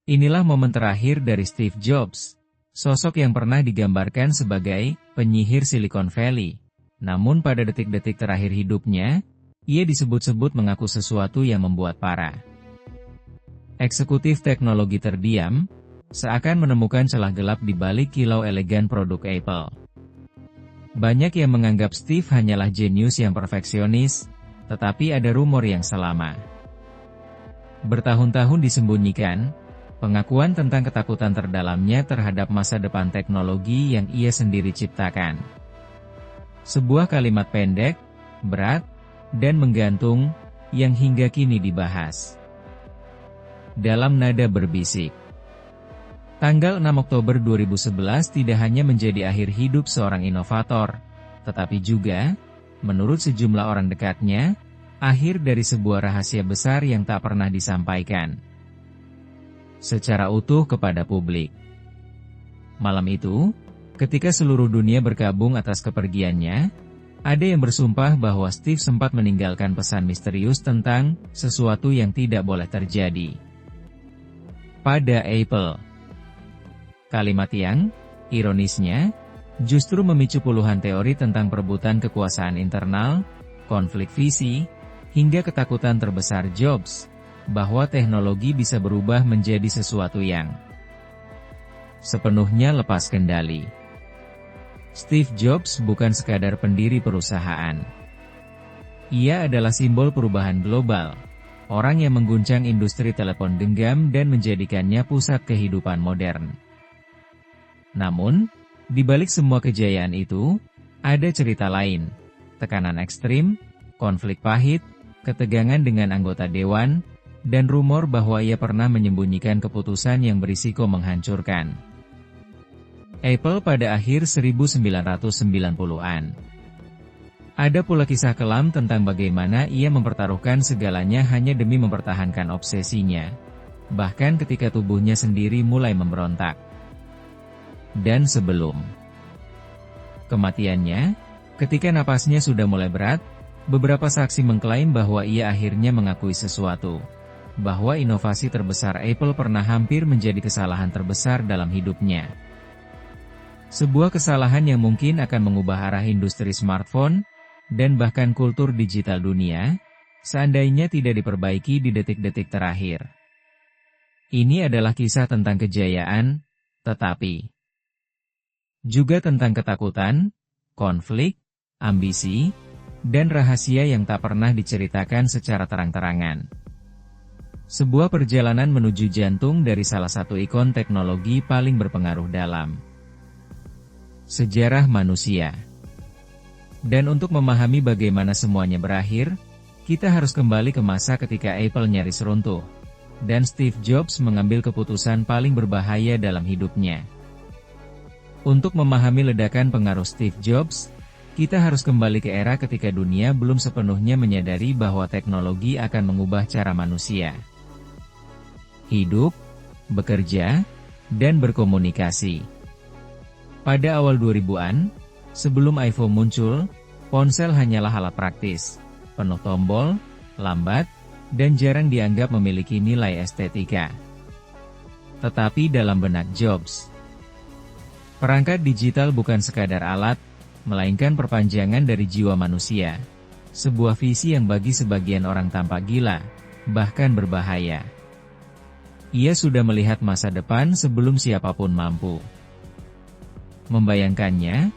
Inilah momen terakhir dari Steve Jobs, sosok yang pernah digambarkan sebagai penyihir Silicon Valley. Namun pada detik-detik terakhir hidupnya, ia disebut-sebut mengaku sesuatu yang membuat para eksekutif teknologi terdiam, seakan menemukan celah gelap di balik kilau elegan produk Apple. Banyak yang menganggap Steve hanyalah jenius yang perfeksionis, tetapi ada rumor yang selama bertahun-tahun disembunyikan, pengakuan tentang ketakutan terdalamnya terhadap masa depan teknologi yang ia sendiri ciptakan. Sebuah kalimat pendek, berat, dan menggantung, yang hingga kini dibahas dalam nada berbisik. Tanggal 6 Oktober 2011 tidak hanya menjadi akhir hidup seorang inovator, tetapi juga, menurut sejumlah orang dekatnya, akhir dari sebuah rahasia besar yang tak pernah disampaikan secara utuh kepada publik. Malam itu, ketika seluruh dunia berkabung atas kepergiannya, ada yang bersumpah bahwa Steve sempat meninggalkan pesan misterius tentang sesuatu yang tidak boleh terjadi pada Apple. Kalimat yang, ironisnya, justru memicu puluhan teori tentang perebutan kekuasaan internal, konflik visi, hingga ketakutan terbesar Jobs, bahwa teknologi bisa berubah menjadi sesuatu yang sepenuhnya lepas kendali. Steve Jobs bukan sekadar pendiri perusahaan. Ia adalah simbol perubahan global, orang yang mengguncang industri telepon genggam dan menjadikannya pusat kehidupan modern. Namun, di balik semua kejayaan itu, ada cerita lain, tekanan ekstrim, konflik pahit, ketegangan dengan anggota dewan, dan rumor bahwa ia pernah menyembunyikan keputusan yang berisiko menghancurkan Apple pada akhir 1990-an. Ada pula kisah kelam tentang bagaimana ia mempertaruhkan segalanya hanya demi mempertahankan obsesinya, bahkan ketika tubuhnya sendiri mulai memberontak. Dan sebelum kematiannya, ketika napasnya sudah mulai berat, beberapa saksi mengklaim bahwa ia akhirnya mengakui sesuatu, bahwa inovasi terbesar Apple pernah hampir menjadi kesalahan terbesar dalam hidupnya. Sebuah kesalahan yang mungkin akan mengubah arah industri smartphone, dan bahkan kultur digital dunia, seandainya tidak diperbaiki di detik-detik terakhir. Ini adalah kisah tentang kejayaan, tetapi juga tentang ketakutan, konflik, ambisi, dan rahasia yang tak pernah diceritakan secara terang-terangan. Sebuah perjalanan menuju jantung dari salah satu ikon teknologi paling berpengaruh dalam sejarah manusia. Dan untuk memahami bagaimana semuanya berakhir, kita harus kembali ke masa ketika Apple nyaris runtuh, dan Steve Jobs mengambil keputusan paling berbahaya dalam hidupnya. Untuk memahami ledakan pengaruh Steve Jobs, kita harus kembali ke era ketika dunia belum sepenuhnya menyadari bahwa teknologi akan mengubah cara manusia hidup, bekerja, dan berkomunikasi. Pada awal 2000-an, sebelum iPhone muncul, ponsel hanyalah alat praktis, penuh tombol, lambat, dan jarang dianggap memiliki nilai estetika. Tetapi dalam benak Jobs, perangkat digital bukan sekadar alat, melainkan perpanjangan dari jiwa manusia. Sebuah visi yang bagi sebagian orang tampak gila, bahkan berbahaya. Ia sudah melihat masa depan sebelum siapapun mampu membayangkannya,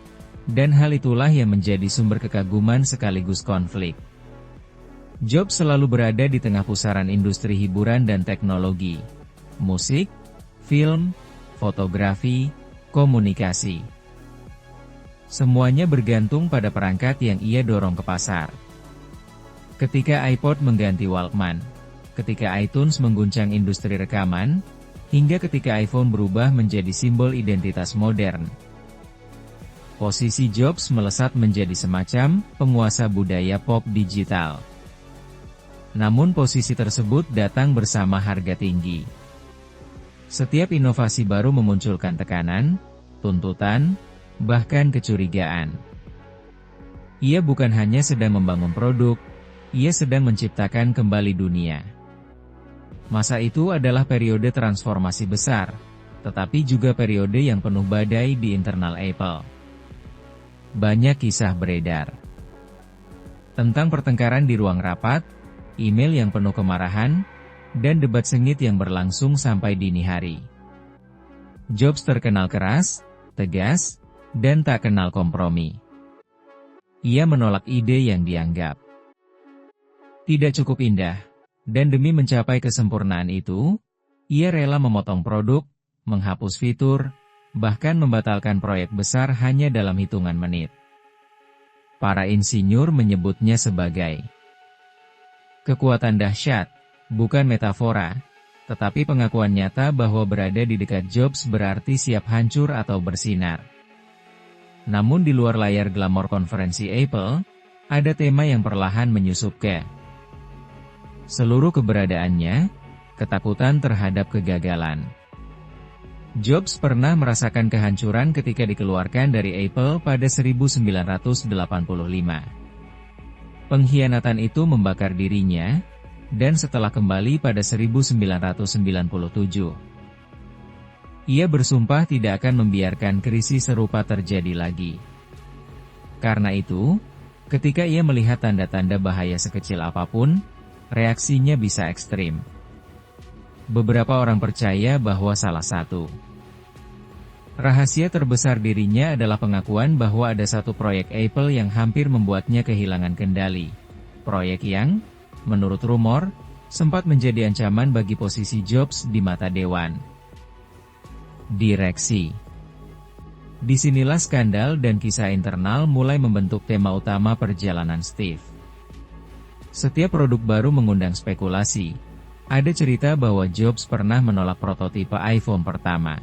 dan hal itulah yang menjadi sumber kekaguman sekaligus konflik. Jobs selalu berada di tengah pusaran industri hiburan dan teknologi, musik, film, fotografi, komunikasi. Semuanya bergantung pada perangkat yang ia dorong ke pasar. Ketika iPod mengganti Walkman, ketika iTunes mengguncang industri rekaman, hingga ketika iPhone berubah menjadi simbol identitas modern, posisi Jobs melesat menjadi semacam penguasa budaya pop digital. Namun posisi tersebut datang bersama harga tinggi. Setiap inovasi baru memunculkan tekanan, tuntutan, bahkan kecurigaan. Ia bukan hanya sedang membangun produk, ia sedang menciptakan kembali dunia. Masa itu adalah periode transformasi besar, tetapi juga periode yang penuh badai di internal Apple. Banyak kisah beredar tentang pertengkaran di ruang rapat, email yang penuh kemarahan, dan debat sengit yang berlangsung sampai dini hari. Jobs terkenal keras, tegas, dan tak kenal kompromi. Ia menolak ide yang dianggap tidak cukup indah, dan demi mencapai kesempurnaan itu, ia rela memotong produk, menghapus fitur, bahkan membatalkan proyek besar hanya dalam hitungan menit. Para insinyur menyebutnya sebagai kekuatan dahsyat, bukan metafora, tetapi pengakuan nyata bahwa berada di dekat Jobs berarti siap hancur atau bersinar. Namun di luar layar glamor konferensi Apple, ada tema yang perlahan menyusup ke seluruh keberadaannya, ketakutan terhadap kegagalan. Jobs pernah merasakan kehancuran ketika dikeluarkan dari Apple pada 1985. Pengkhianatan itu membakar dirinya, dan setelah kembali pada 1997, ia bersumpah tidak akan membiarkan krisis serupa terjadi lagi. Karena itu, ketika ia melihat tanda-tanda bahaya sekecil apapun, reaksinya bisa ekstrim. Beberapa orang percaya bahwa salah satu rahasia terbesar dirinya adalah pengakuan bahwa ada satu proyek Apple yang hampir membuatnya kehilangan kendali. Proyek yang, menurut rumor, sempat menjadi ancaman bagi posisi Jobs di mata dewan direksi. Disinilah skandal dan kisah internal mulai membentuk tema utama perjalanan Steve. Setiap produk baru mengundang spekulasi. Ada cerita bahwa Jobs pernah menolak prototipe iPhone pertama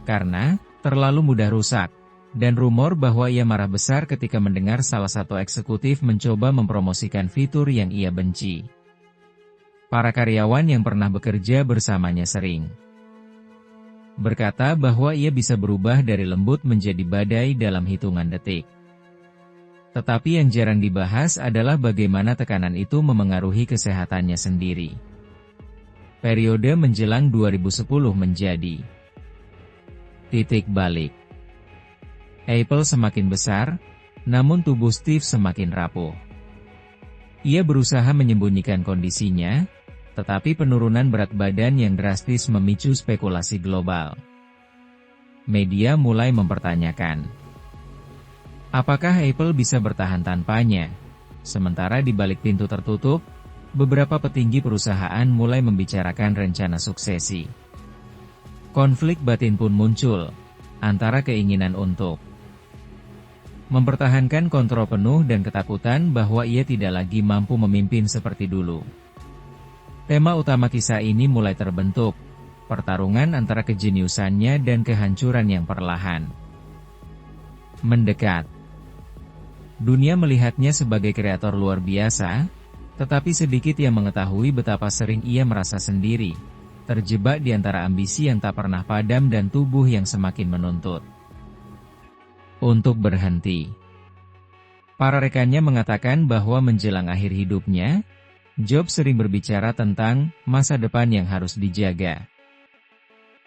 karena terlalu mudah rusak, dan rumor bahwa ia marah besar ketika mendengar salah satu eksekutif mencoba mempromosikan fitur yang ia benci. Para karyawan yang pernah bekerja bersamanya sering berkata bahwa ia bisa berubah dari lembut menjadi badai dalam hitungan detik. Tetapi yang jarang dibahas adalah bagaimana tekanan itu memengaruhi kesehatannya sendiri. Periode menjelang 2010 menjadi titik balik. Apple semakin besar, namun tubuh Steve semakin rapuh. Ia berusaha menyembunyikan kondisinya, tetapi penurunan berat badan yang drastis memicu spekulasi global. Media mulai mempertanyakan, apakah Apple bisa bertahan tanpanya? Sementara di balik pintu tertutup, beberapa petinggi perusahaan mulai membicarakan rencana suksesi. Konflik batin pun muncul, antara keinginan untuk mempertahankan kontrol penuh dan ketakutan bahwa ia tidak lagi mampu memimpin seperti dulu. Tema utama kisah ini mulai terbentuk, pertarungan antara kejeniusannya dan kehancuran yang perlahan mendekat. Dunia melihatnya sebagai kreator luar biasa, tetapi sedikit yang mengetahui betapa sering ia merasa sendiri, terjebak di antara ambisi yang tak pernah padam dan tubuh yang semakin menuntut untuk berhenti. Para rekannya mengatakan bahwa menjelang akhir hidupnya, Jobs sering berbicara tentang masa depan yang harus dijaga.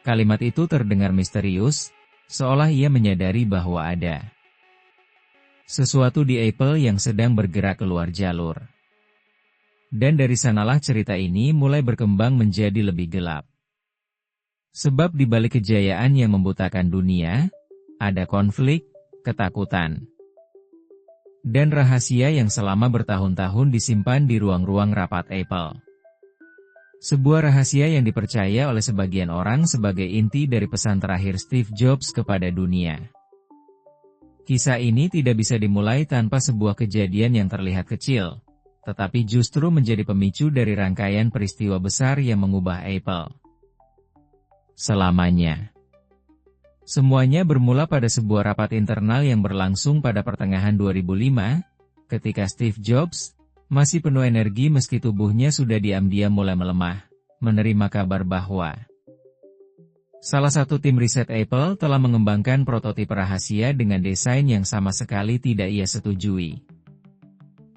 Kalimat itu terdengar misterius, seolah ia menyadari bahwa ada sesuatu di Apple yang sedang bergerak keluar jalur. Dan dari sanalah cerita ini mulai berkembang menjadi lebih gelap. Sebab di balik kejayaan yang membutakan dunia, ada konflik, ketakutan, dan rahasia yang selama bertahun-tahun disimpan di ruang-ruang rapat Apple. Sebuah rahasia yang dipercaya oleh sebagian orang sebagai inti dari pesan terakhir Steve Jobs kepada dunia. Kisah ini tidak bisa dimulai tanpa sebuah kejadian yang terlihat kecil, tetapi justru menjadi pemicu dari rangkaian peristiwa besar yang mengubah Apple selamanya. Semuanya bermula pada sebuah rapat internal yang berlangsung pada pertengahan 2005, ketika Steve Jobs masih penuh energi meski tubuhnya sudah diam-diam mulai melemah, menerima kabar bahwa salah satu tim riset Apple telah mengembangkan prototip rahasia dengan desain yang sama sekali tidak ia setujui.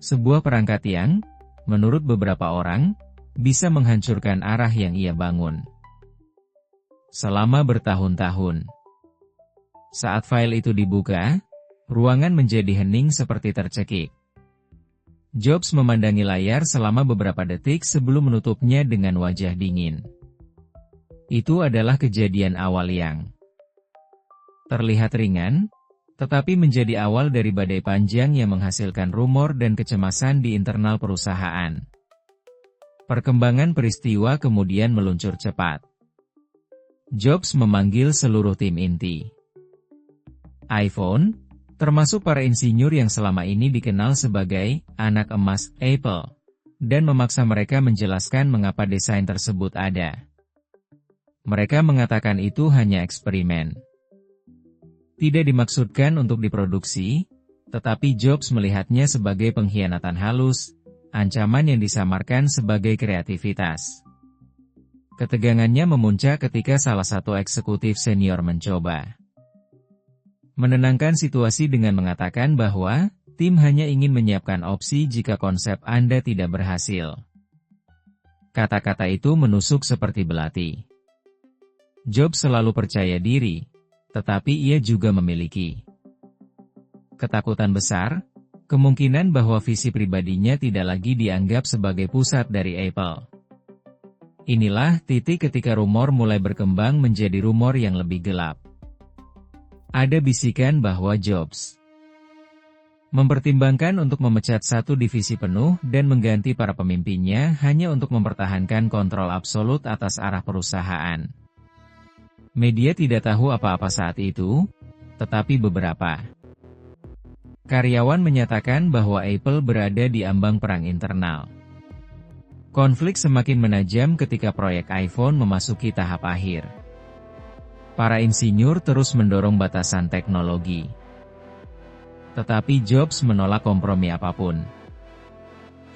Sebuah perangkat yang, menurut beberapa orang, bisa menghancurkan arah yang ia bangun. Selama bertahun-tahun. Saat file itu dibuka, ruangan menjadi hening seperti tercekik. Jobs memandangi layar selama beberapa detik sebelum menutupnya dengan wajah dingin. Itu adalah kejadian awal yang terlihat ringan, tetapi menjadi awal dari badai panjang yang menghasilkan rumor dan kecemasan di internal perusahaan. Perkembangan peristiwa kemudian meluncur cepat. Jobs memanggil seluruh tim inti iPhone, termasuk para insinyur yang selama ini dikenal sebagai anak emas Apple, dan memaksa mereka menjelaskan mengapa desain tersebut ada. Mereka mengatakan itu hanya eksperimen. Tidak dimaksudkan untuk diproduksi, tetapi Jobs melihatnya sebagai pengkhianatan halus, ancaman yang disamarkan sebagai kreativitas. Ketegangannya memuncak ketika salah satu eksekutif senior mencoba menenangkan situasi dengan mengatakan bahwa tim hanya ingin menyiapkan opsi jika konsep Anda tidak berhasil. Kata-kata itu menusuk seperti belati. Jobs selalu percaya diri, tetapi ia juga memiliki ketakutan besar, kemungkinan bahwa visi pribadinya tidak lagi dianggap sebagai pusat dari Apple. Inilah titik ketika rumor mulai berkembang menjadi rumor yang lebih gelap. Ada bisikan bahwa Jobs mempertimbangkan untuk memecat satu divisi penuh dan mengganti para pemimpinnya hanya untuk mempertahankan kontrol absolut atas arah perusahaan. Media tidak tahu apa-apa saat itu, tetapi beberapa karyawan menyatakan bahwa Apple berada di ambang perang internal. Konflik semakin menajam ketika proyek iPhone memasuki tahap akhir. Para insinyur terus mendorong batasan teknologi. Tetapi Jobs menolak kompromi apapun.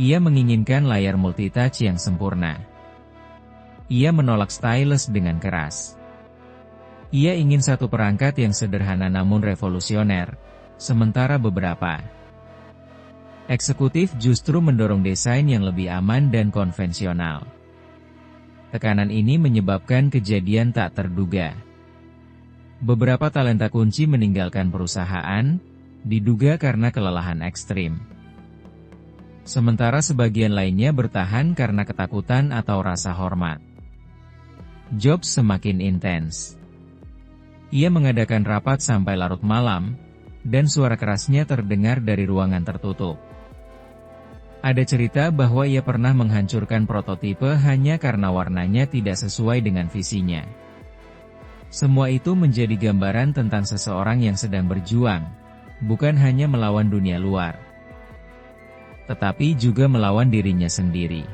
Ia menginginkan layar multitouch yang sempurna. Ia menolak stylus dengan keras. Ia ingin satu perangkat yang sederhana namun revolusioner, sementara beberapa eksekutif justru mendorong desain yang lebih aman dan konvensional. Tekanan ini menyebabkan kejadian tak terduga. Beberapa talenta kunci meninggalkan perusahaan, diduga karena kelelahan ekstrim. Sementara sebagian lainnya bertahan karena ketakutan atau rasa hormat. Jobs semakin intens. Ia mengadakan rapat sampai larut malam, dan suara kerasnya terdengar dari ruangan tertutup. Ada cerita bahwa ia pernah menghancurkan prototipe hanya karena warnanya tidak sesuai dengan visinya. Semua itu menjadi gambaran tentang seseorang yang sedang berjuang, bukan hanya melawan dunia luar, tetapi juga melawan dirinya sendiri.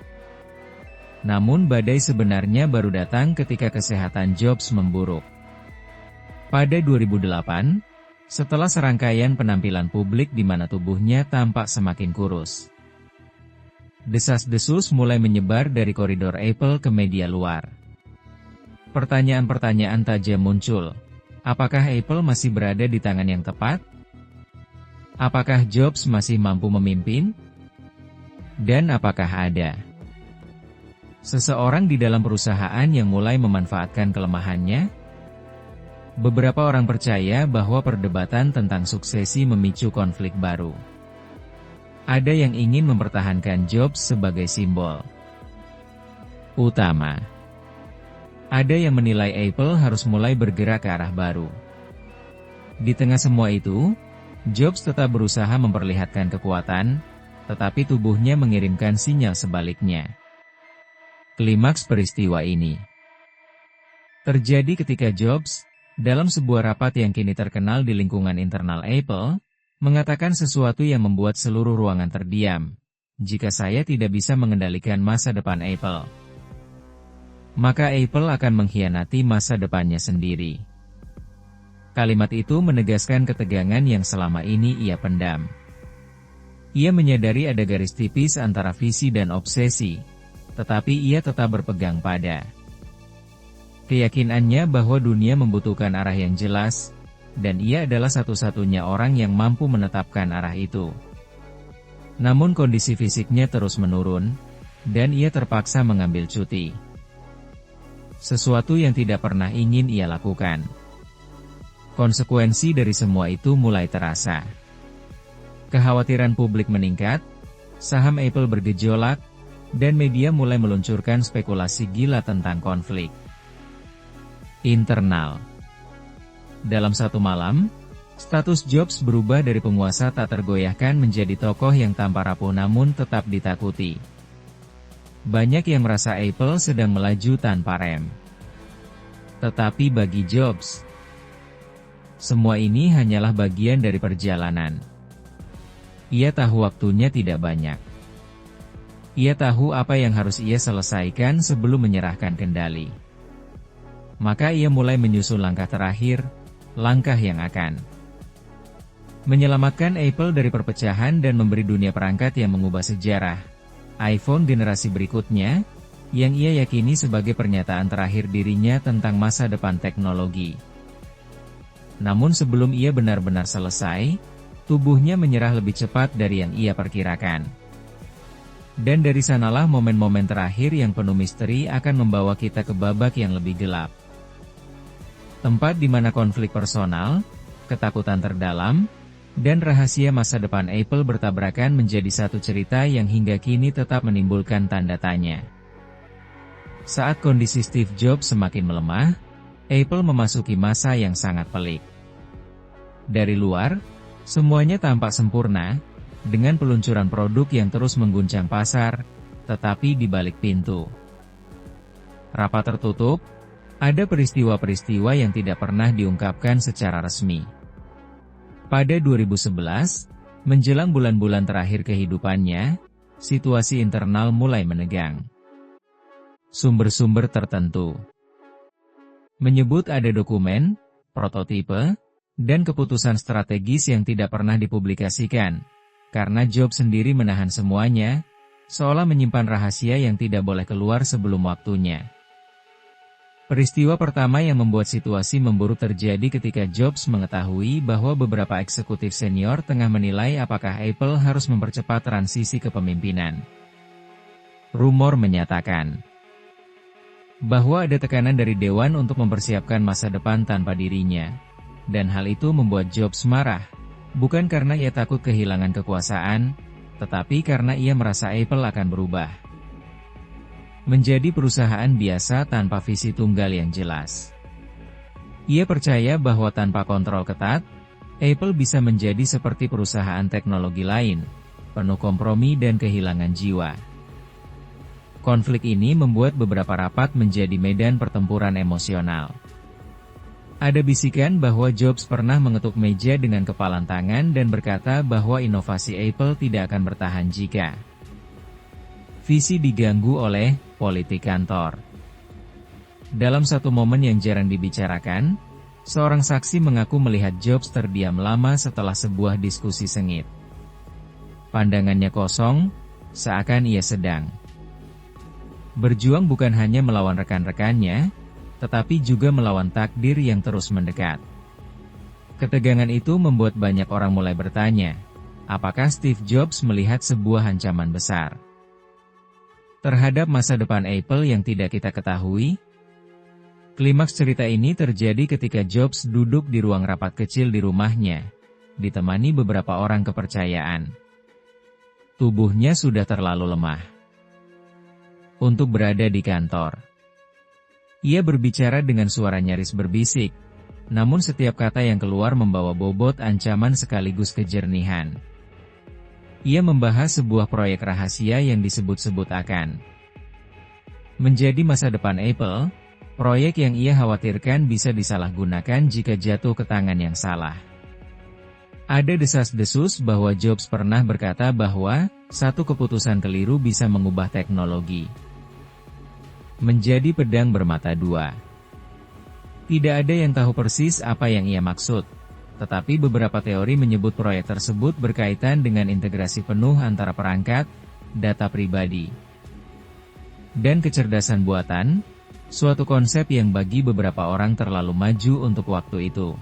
Namun badai sebenarnya baru datang ketika kesehatan Jobs memburuk. Pada 2008, setelah serangkaian penampilan publik di mana tubuhnya tampak semakin kurus, desas-desus mulai menyebar dari koridor Apple ke media luar. Pertanyaan-pertanyaan tajam muncul. Apakah Apple masih berada di tangan yang tepat? Apakah Jobs masih mampu memimpin? Dan apakah ada seseorang di dalam perusahaan yang mulai memanfaatkan kelemahannya? Beberapa orang percaya bahwa perdebatan tentang suksesi memicu konflik baru. Ada yang ingin mempertahankan Jobs sebagai simbol utama. Ada yang menilai Apple harus mulai bergerak ke arah baru. Di tengah semua itu, Jobs tetap berusaha memperlihatkan kekuatan, tetapi tubuhnya mengirimkan sinyal sebaliknya. Klimaks peristiwa ini terjadi ketika Jobs, dalam sebuah rapat yang kini terkenal di lingkungan internal Apple, mengatakan sesuatu yang membuat seluruh ruangan terdiam. Jika saya tidak bisa mengendalikan masa depan Apple, maka Apple akan mengkhianati masa depannya sendiri. Kalimat itu menegaskan ketegangan yang selama ini ia pendam. Ia menyadari ada garis tipis antara visi dan obsesi, tetapi ia tetap berpegang pada keyakinannya bahwa dunia membutuhkan arah yang jelas, dan ia adalah satu-satunya orang yang mampu menetapkan arah itu. Namun kondisi fisiknya terus menurun, dan ia terpaksa mengambil cuti. Sesuatu yang tidak pernah ingin ia lakukan. Konsekuensi dari semua itu mulai terasa. Kekhawatiran publik meningkat, saham Apple bergejolak, dan media mulai meluncurkan spekulasi gila tentang konflik internal. Dalam satu malam, status Jobs berubah dari penguasa tak tergoyahkan menjadi tokoh yang tanpa rapuh namun tetap ditakuti. Banyak yang merasa Apple sedang melaju tanpa rem. Tetapi bagi Jobs, semua ini hanyalah bagian dari perjalanan. Ia tahu waktunya tidak banyak. Ia tahu apa yang harus ia selesaikan sebelum menyerahkan kendali. Maka ia mulai menyusun langkah terakhir, langkah yang akan menyelamatkan Apple dari perpecahan dan memberi dunia perangkat yang mengubah sejarah, iPhone generasi berikutnya, yang ia yakini sebagai pernyataan terakhir dirinya tentang masa depan teknologi. Namun sebelum ia benar-benar selesai, tubuhnya menyerah lebih cepat dari yang ia perkirakan. Dan dari sanalah momen-momen terakhir yang penuh misteri akan membawa kita ke babak yang lebih gelap. Tempat di mana konflik personal, ketakutan terdalam, dan rahasia masa depan Apple bertabrakan menjadi satu cerita yang hingga kini tetap menimbulkan tanda tanya. Saat kondisi Steve Jobs semakin melemah, Apple memasuki masa yang sangat pelik. Dari luar, semuanya tampak sempurna, dengan peluncuran produk yang terus mengguncang pasar, tetapi di balik pintu rapat tertutup, ada peristiwa-peristiwa yang tidak pernah diungkapkan secara resmi. Pada 2011, menjelang bulan-bulan terakhir kehidupannya, situasi internal mulai menegang. Sumber-sumber tertentu menyebut ada dokumen, prototipe, dan keputusan strategis yang tidak pernah dipublikasikan, karena Jobs sendiri menahan semuanya, seolah menyimpan rahasia yang tidak boleh keluar sebelum waktunya. Peristiwa pertama yang membuat situasi memburuk terjadi ketika Jobs mengetahui bahwa beberapa eksekutif senior tengah menilai apakah Apple harus mempercepat transisi kepemimpinan. Rumor menyatakan bahwa ada tekanan dari Dewan untuk mempersiapkan masa depan tanpa dirinya, dan hal itu membuat Jobs marah, bukan karena ia takut kehilangan kekuasaan, tetapi karena ia merasa Apple akan berubah menjadi perusahaan biasa tanpa visi tunggal yang jelas. Ia percaya bahwa tanpa kontrol ketat, Apple bisa menjadi seperti perusahaan teknologi lain, penuh kompromi dan kehilangan jiwa. Konflik ini membuat beberapa rapat menjadi medan pertempuran emosional. Ada bisikan bahwa Jobs pernah mengetuk meja dengan kepalan tangan dan berkata bahwa inovasi Apple tidak akan bertahan jika visi diganggu oleh politik kantor. Dalam satu momen yang jarang dibicarakan, seorang saksi mengaku melihat Jobs terdiam lama setelah sebuah diskusi sengit. Pandangannya kosong, seakan ia sedang berjuang bukan hanya melawan rekan-rekannya, tetapi juga melawan takdir yang terus mendekat. Ketegangan itu membuat banyak orang mulai bertanya, apakah Steve Jobs melihat sebuah ancaman besar terhadap masa depan Apple yang tidak kita ketahui? Klimaks cerita ini terjadi ketika Jobs duduk di ruang rapat kecil di rumahnya, ditemani beberapa orang kepercayaan. Tubuhnya sudah terlalu lemah untuk berada di kantor. Ia berbicara dengan suara nyaris berbisik, namun setiap kata yang keluar membawa bobot ancaman sekaligus kejernihan. Ia membahas sebuah proyek rahasia yang disebut-sebut akan menjadi masa depan Apple, proyek yang ia khawatirkan bisa disalahgunakan jika jatuh ke tangan yang salah. Ada desas-desus bahwa Jobs pernah berkata bahwa satu keputusan keliru bisa mengubah teknologi menjadi pedang bermata dua. Tidak ada yang tahu persis apa yang ia maksud. Tetapi beberapa teori menyebut proyek tersebut berkaitan dengan integrasi penuh antara perangkat, data pribadi, dan kecerdasan buatan, suatu konsep yang bagi beberapa orang terlalu maju untuk waktu itu.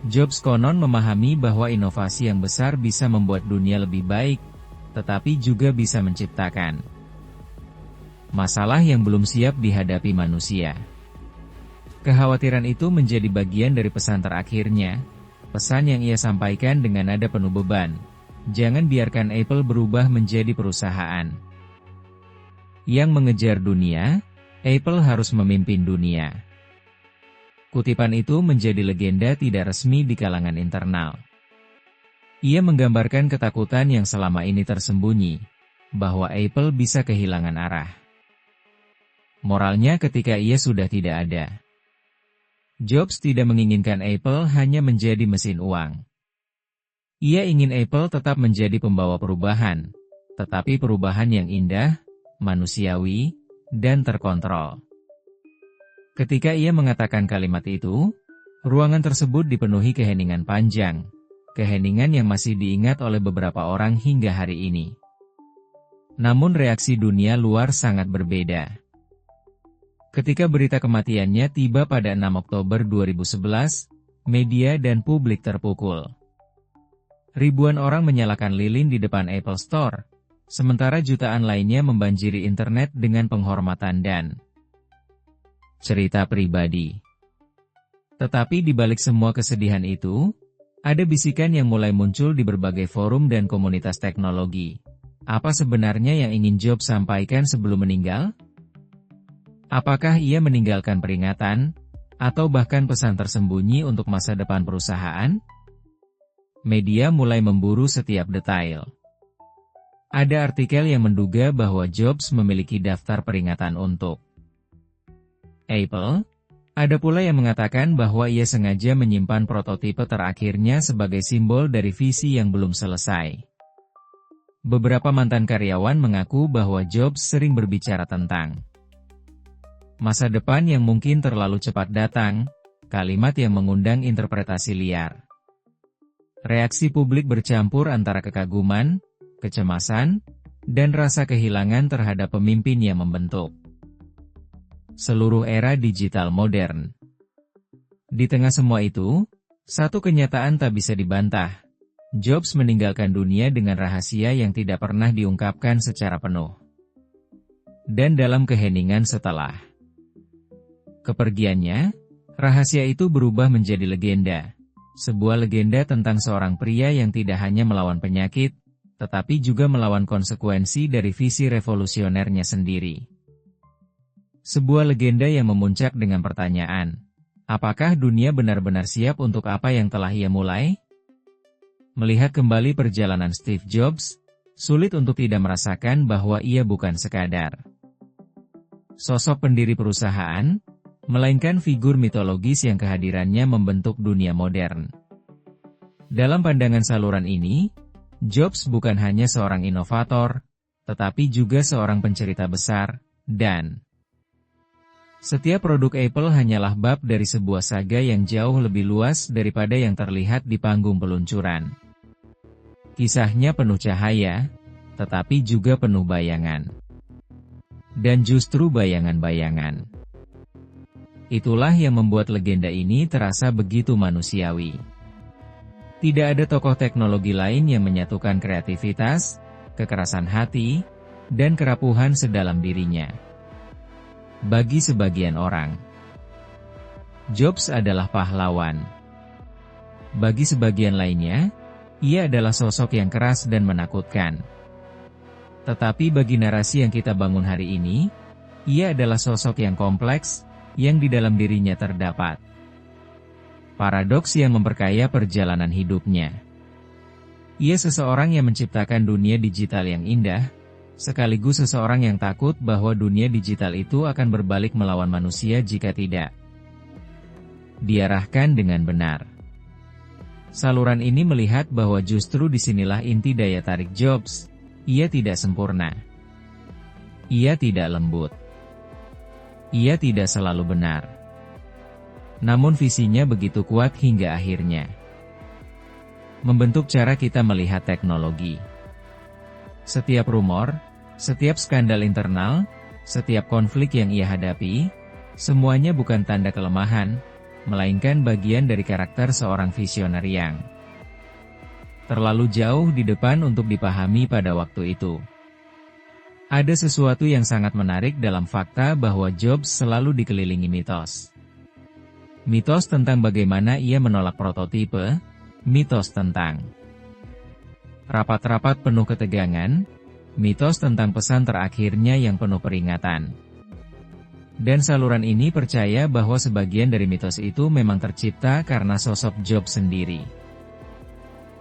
Jobs konon memahami bahwa inovasi yang besar bisa membuat dunia lebih baik, tetapi juga bisa menciptakan masalah yang belum siap dihadapi manusia. Kekhawatiran itu menjadi bagian dari pesan terakhirnya, pesan yang ia sampaikan dengan nada penuh beban. Jangan biarkan Apple berubah menjadi perusahaan yang mengejar dunia. Apple harus memimpin dunia. Kutipan itu menjadi legenda tidak resmi di kalangan internal. Ia menggambarkan ketakutan yang selama ini tersembunyi, bahwa Apple bisa kehilangan arah moralnya ketika ia sudah tidak ada. Jobs tidak menginginkan Apple hanya menjadi mesin uang. Ia ingin Apple tetap menjadi pembawa perubahan, tetapi perubahan yang indah, manusiawi, dan terkontrol. Ketika ia mengatakan kalimat itu, ruangan tersebut dipenuhi keheningan panjang, keheningan yang masih diingat oleh beberapa orang hingga hari ini. Namun reaksi dunia luar sangat berbeda. Ketika berita kematiannya tiba pada 6 Oktober 2011, media dan publik terpukul. Ribuan orang menyalakan lilin di depan Apple Store, sementara jutaan lainnya membanjiri internet dengan penghormatan dan cerita pribadi. Tetapi di balik semua kesedihan itu, ada bisikan yang mulai muncul di berbagai forum dan komunitas teknologi. Apa sebenarnya yang ingin Jobs sampaikan sebelum meninggal? Apakah ia meninggalkan peringatan, atau bahkan pesan tersembunyi untuk masa depan perusahaan? Media mulai memburu setiap detail. Ada artikel yang menduga bahwa Jobs memiliki daftar peringatan untuk Apple. Ada pula yang mengatakan bahwa ia sengaja menyimpan prototipe terakhirnya sebagai simbol dari visi yang belum selesai. Beberapa mantan karyawan mengaku bahwa Jobs sering berbicara tentang masa depan yang mungkin terlalu cepat datang, kalimat yang mengundang interpretasi liar. Reaksi publik bercampur antara kekaguman, kecemasan, dan rasa kehilangan terhadap pemimpin yang membentuk seluruh era digital modern. Di tengah semua itu, satu kenyataan tak bisa dibantah. Jobs meninggalkan dunia dengan rahasia yang tidak pernah diungkapkan secara penuh. Dan dalam keheningan setelah kepergiannya, rahasia itu berubah menjadi legenda. Sebuah legenda tentang seorang pria yang tidak hanya melawan penyakit, tetapi juga melawan konsekuensi dari visi revolusionernya sendiri. Sebuah legenda yang memuncak dengan pertanyaan, apakah dunia benar-benar siap untuk apa yang telah ia mulai? Melihat kembali perjalanan Steve Jobs, sulit untuk tidak merasakan bahwa ia bukan sekadar sosok pendiri perusahaan, melainkan figur mitologis yang kehadirannya membentuk dunia modern. Dalam pandangan saluran ini, Jobs bukan hanya seorang inovator, tetapi juga seorang pencerita besar, dan setiap produk Apple hanyalah bab dari sebuah saga yang jauh lebih luas daripada yang terlihat di panggung peluncuran. Kisahnya penuh cahaya, tetapi juga penuh bayangan. Dan justru bayangan-bayangan itulah yang membuat legenda ini terasa begitu manusiawi. Tidak ada tokoh teknologi lain yang menyatukan kreativitas, kekerasan hati, dan kerapuhan sedalam dirinya. Bagi sebagian orang, Jobs adalah pahlawan. Bagi sebagian lainnya, ia adalah sosok yang keras dan menakutkan. Tetapi bagi narasi yang kita bangun hari ini, ia adalah sosok yang kompleks, yang di dalam dirinya terdapat paradoks yang memperkaya perjalanan hidupnya. Ia seseorang yang menciptakan dunia digital yang indah, sekaligus seseorang yang takut bahwa dunia digital itu akan berbalik melawan manusia jika tidak diarahkan dengan benar. Saluran ini melihat bahwa justru disinilah inti daya tarik Jobs. Ia tidak sempurna. Ia tidak lembut. Ia tidak selalu benar. Namun visinya begitu kuat hingga akhirnya membentuk cara kita melihat teknologi. Setiap rumor, setiap skandal internal, setiap konflik yang ia hadapi, semuanya bukan tanda kelemahan, melainkan bagian dari karakter seorang visioner yang terlalu jauh di depan untuk dipahami pada waktu itu. Ada sesuatu yang sangat menarik dalam fakta bahwa Jobs selalu dikelilingi mitos. Mitos tentang bagaimana ia menolak prototipe, mitos tentang rapat-rapat penuh ketegangan, mitos tentang pesan terakhirnya yang penuh peringatan. Dan saluran ini percaya bahwa sebagian dari mitos itu memang tercipta karena sosok Jobs sendiri.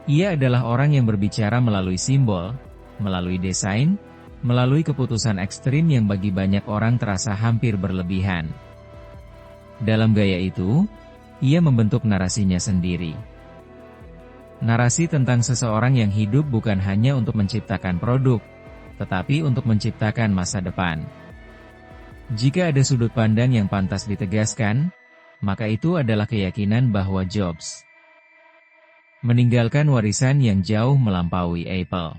Ia adalah orang yang berbicara melalui simbol, melalui desain, melalui keputusan ekstrim yang bagi banyak orang terasa hampir berlebihan. Dalam gaya itu, ia membentuk narasinya sendiri. Narasi tentang seseorang yang hidup bukan hanya untuk menciptakan produk, tetapi untuk menciptakan masa depan. Jika ada sudut pandang yang pantas ditegaskan, maka itu adalah keyakinan bahwa Jobs meninggalkan warisan yang jauh melampaui Apple.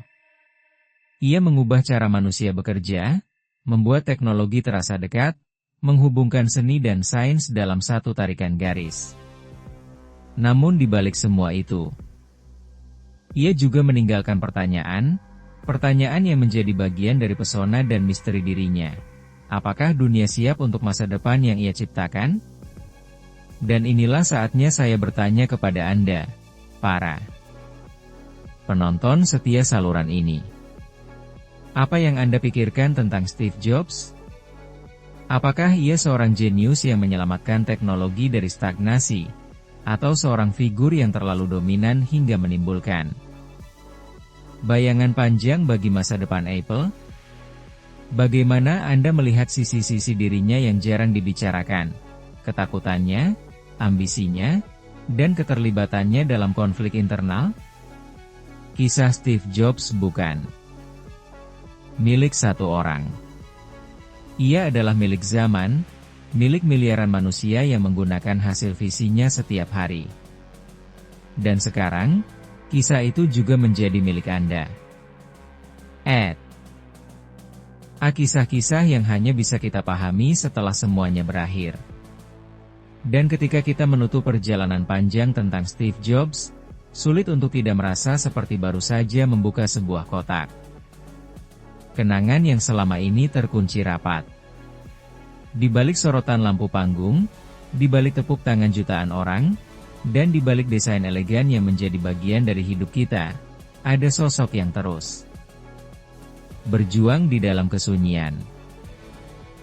Ia mengubah cara manusia bekerja, membuat teknologi terasa dekat, menghubungkan seni dan sains dalam satu tarikan garis. Namun di balik semua itu, ia juga meninggalkan pertanyaan yang menjadi bagian dari pesona dan misteri dirinya. Apakah dunia siap untuk masa depan yang ia ciptakan? Dan inilah saatnya saya bertanya kepada Anda, para penonton setia saluran ini. Apa yang Anda pikirkan tentang Steve Jobs? Apakah ia seorang jenius yang menyelamatkan teknologi dari stagnasi, atau seorang figur yang terlalu dominan hingga menimbulkan bayangan panjang bagi masa depan Apple? Bagaimana Anda melihat sisi-sisi dirinya yang jarang dibicarakan, ketakutannya, ambisinya, dan keterlibatannya dalam konflik internal? Kisah Steve Jobs bukan milik satu orang. Ia adalah milik zaman, milik miliaran manusia yang menggunakan hasil visinya setiap hari. Dan sekarang, kisah itu juga menjadi milik Anda. Kisah-kisah yang hanya bisa kita pahami setelah semuanya berakhir. Dan ketika kita menutup perjalanan panjang tentang Steve Jobs, sulit untuk tidak merasa seperti baru saja membuka sebuah kotak kenangan yang selama ini terkunci rapat. Di balik sorotan lampu panggung, di balik tepuk tangan jutaan orang, dan di balik desain elegan yang menjadi bagian dari hidup kita, ada sosok yang terus berjuang di dalam kesunyian.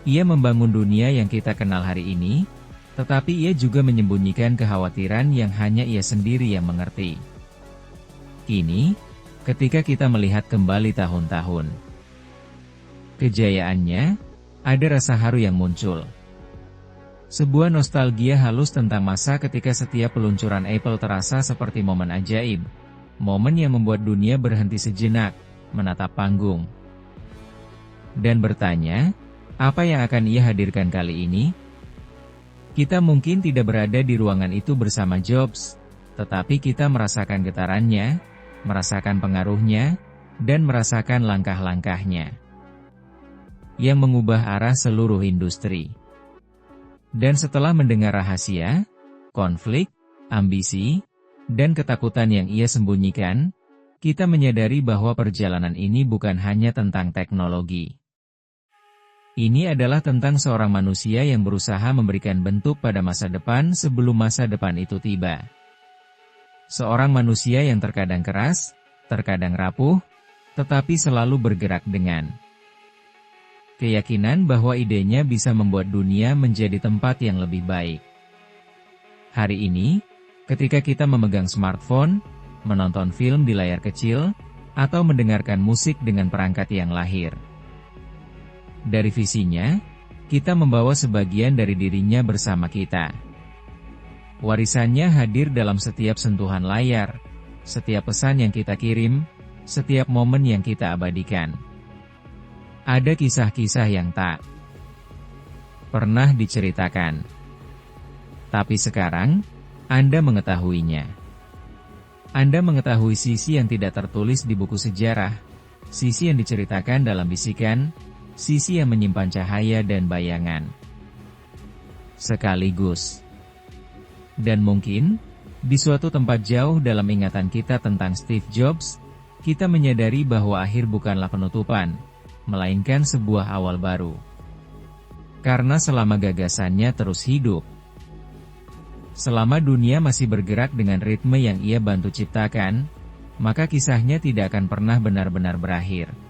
Ia membangun dunia yang kita kenal hari ini, tetapi ia juga menyembunyikan kekhawatiran yang hanya ia sendiri yang mengerti. Kini, ketika kita melihat kembali tahun-tahun kejayaannya, ada rasa haru yang muncul. Sebuah nostalgia halus tentang masa ketika setiap peluncuran Apple terasa seperti momen ajaib, momen yang membuat dunia berhenti sejenak, menatap panggung, dan bertanya, apa yang akan ia hadirkan kali ini? Kita mungkin tidak berada di ruangan itu bersama Jobs, tetapi kita merasakan getarannya, merasakan pengaruhnya, dan merasakan langkah-langkahnya yang mengubah arah seluruh industri. Dan setelah mendengar rahasia, konflik, ambisi, dan ketakutan yang ia sembunyikan, kita menyadari bahwa perjalanan ini bukan hanya tentang teknologi. Ini adalah tentang seorang manusia yang berusaha memberikan bentuk pada masa depan sebelum masa depan itu tiba. Seorang manusia yang terkadang keras, terkadang rapuh, tetapi selalu bergerak dengan keyakinan bahwa idenya bisa membuat dunia menjadi tempat yang lebih baik. Hari ini, ketika kita memegang smartphone, menonton film di layar kecil, atau mendengarkan musik dengan perangkat yang lahir dari visinya, kita membawa sebagian dari dirinya bersama kita. Warisannya hadir dalam setiap sentuhan layar, setiap pesan yang kita kirim, setiap momen yang kita abadikan. Ada kisah-kisah yang tak pernah diceritakan, tapi sekarang, Anda mengetahuinya. Anda mengetahui sisi yang tidak tertulis di buku sejarah, sisi yang diceritakan dalam bisikan, sisi yang menyimpan cahaya dan bayangan sekaligus. Dan mungkin, di suatu tempat jauh dalam ingatan kita tentang Steve Jobs, kita menyadari bahwa akhir bukanlah penutupan, melainkan sebuah awal baru. Karena selama gagasannya terus hidup, selama dunia masih bergerak dengan ritme yang ia bantu ciptakan, maka kisahnya tidak akan pernah benar-benar berakhir.